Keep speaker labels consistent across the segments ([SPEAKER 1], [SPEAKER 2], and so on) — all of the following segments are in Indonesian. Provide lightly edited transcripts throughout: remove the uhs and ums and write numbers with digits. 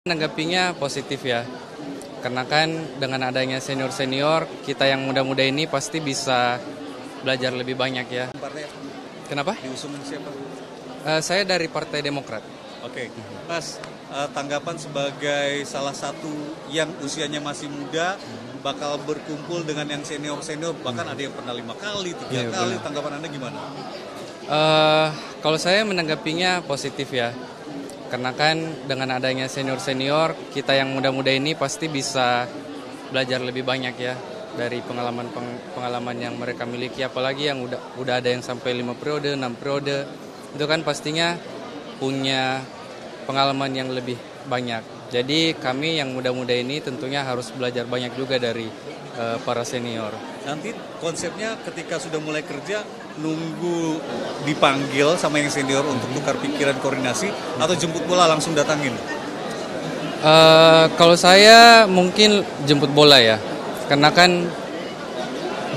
[SPEAKER 1] Menanggapinya positif ya, karena kan dengan adanya senior-senior, kita yang muda-muda ini pasti bisa belajar lebih banyak ya.
[SPEAKER 2] Partai apa?
[SPEAKER 1] Kenapa?
[SPEAKER 2] Diusungin siapa?
[SPEAKER 1] Saya dari Partai Demokrat.
[SPEAKER 2] Oke, Mas, tanggapan sebagai salah satu yang usianya masih muda, bakal berkumpul dengan yang senior-senior, bahkan ada yang pernah 5 kali, 3
[SPEAKER 1] Iya,
[SPEAKER 2] kali,
[SPEAKER 1] benar.
[SPEAKER 2] tanggapan Anda gimana?
[SPEAKER 1] Kalau saya menanggapinya positif ya, karena kan dengan adanya senior-senior, kita yang muda-muda ini pasti bisa belajar lebih banyak ya dari pengalaman yang mereka miliki, apalagi yang udah ada yang sampai 5 periode, 6 periode, itu kan pastinya punya pengalaman yang lebih banyak. Jadi kami yang muda-muda ini tentunya harus belajar banyak juga dari para senior.
[SPEAKER 2] Nanti konsepnya ketika sudah mulai kerja, nunggu dipanggil sama yang senior untuk tukar pikiran koordinasi, atau jemput bola langsung datangin?
[SPEAKER 1] Kalau saya mungkin jemput bola ya, karena kan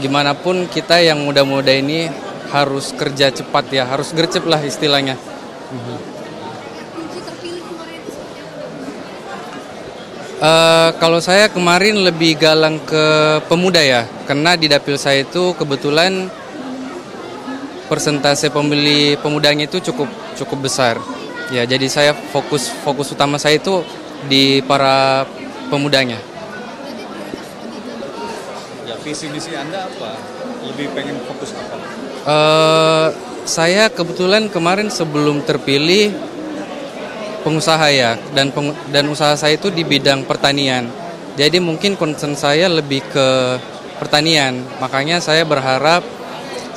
[SPEAKER 1] gimana pun kita yang muda-muda ini harus kerja cepat ya, harus gercep lah istilahnya.
[SPEAKER 3] Kunci terpilih kemarin
[SPEAKER 1] Kalau saya kemarin lebih galang ke pemuda ya, karena di dapil saya itu kebetulan persentase pemilih pemudanya itu cukup besar. Ya, jadi saya fokus utama saya itu di para pemudanya.
[SPEAKER 2] Ya, visi misi Anda apa? Lebih pengen fokus apa?
[SPEAKER 1] Saya kebetulan kemarin sebelum terpilih pengusaha ya, dan usaha saya itu di bidang pertanian. Jadi mungkin concern saya lebih ke pertanian. Makanya saya berharap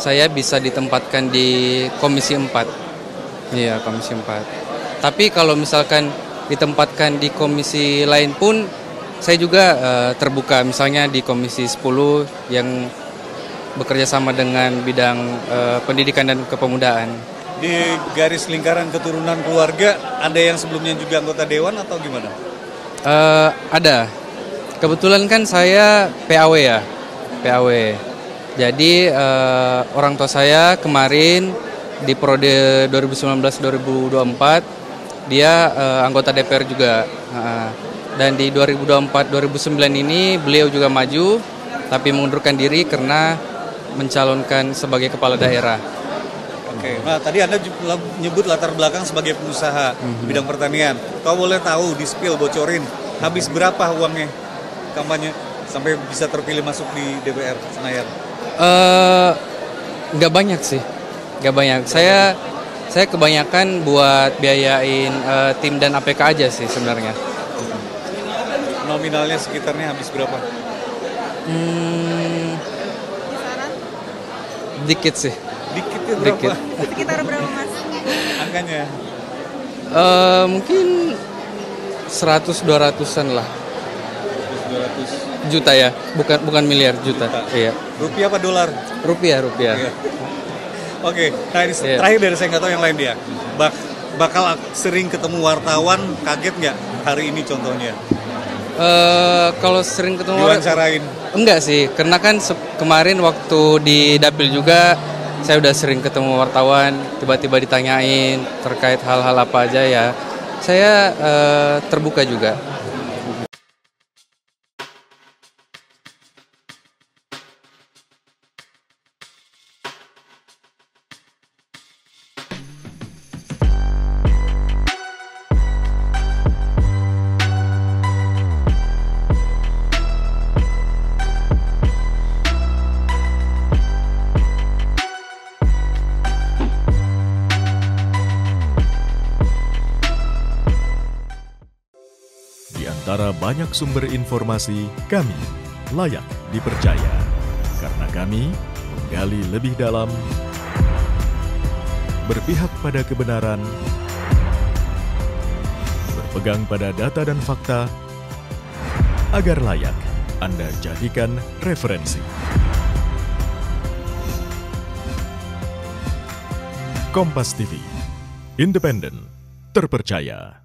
[SPEAKER 1] saya bisa ditempatkan di Komisi 4. Iya, Komisi 4. Tapi kalau misalkan ditempatkan di komisi lain pun saya juga terbuka, misalnya di Komisi 10 yang bekerja sama dengan bidang pendidikan dan kepemudaan.
[SPEAKER 2] Di garis lingkaran keturunan keluarga, ada yang sebelumnya juga anggota dewan atau gimana?
[SPEAKER 1] Ada. Kebetulan kan saya PAW ya, PAW. Jadi orang tua saya kemarin di periode 2019-2024 dia anggota DPR juga. Dan di 2024-2009 ini beliau juga maju, tapi mengundurkan diri karena mencalonkan sebagai kepala daerah.
[SPEAKER 2] Oke, nah tadi Anda nyebut latar belakang sebagai pengusaha bidang pertanian. Kalau boleh tahu, di-spill, bocorin, habis berapa uangnya kampanye sampai bisa terpilih masuk di DPR Senayan?
[SPEAKER 1] Nggak banyak sih, nggak banyak. Saya kebanyakan buat biayain tim dan APK aja sih sebenarnya.
[SPEAKER 2] Nominalnya sekitarnya habis berapa?
[SPEAKER 3] kisaran
[SPEAKER 1] Dikit sih.
[SPEAKER 2] Dikitnya berapa?
[SPEAKER 1] Dikit.
[SPEAKER 3] sekitar berapa Mas?
[SPEAKER 2] Angkanya?
[SPEAKER 1] Mungkin 100-200an lah
[SPEAKER 2] 200
[SPEAKER 1] juta ya, bukan miliar, juta. Iya.
[SPEAKER 2] rupiah apa dolar?
[SPEAKER 1] Rupiah.
[SPEAKER 2] Iya. Oke, nah ini
[SPEAKER 1] Iya.
[SPEAKER 2] terakhir dari saya nggak tahu yang lain dia. Bakal sering ketemu wartawan, kaget nggak hari ini contohnya?
[SPEAKER 1] Kalau sering ketemu orang,
[SPEAKER 2] Diwawancarain.
[SPEAKER 1] enggak sih, karena kan kemarin waktu di dapil juga saya udah sering ketemu wartawan, tiba-tiba ditanyain terkait hal-hal apa aja ya. Saya terbuka juga.
[SPEAKER 4] Di antara banyak sumber informasi, kami layak dipercaya. Karena kami menggali lebih dalam, berpihak pada kebenaran, berpegang pada data dan fakta, agar layak Anda jadikan referensi. Kompas TV, independen, terpercaya.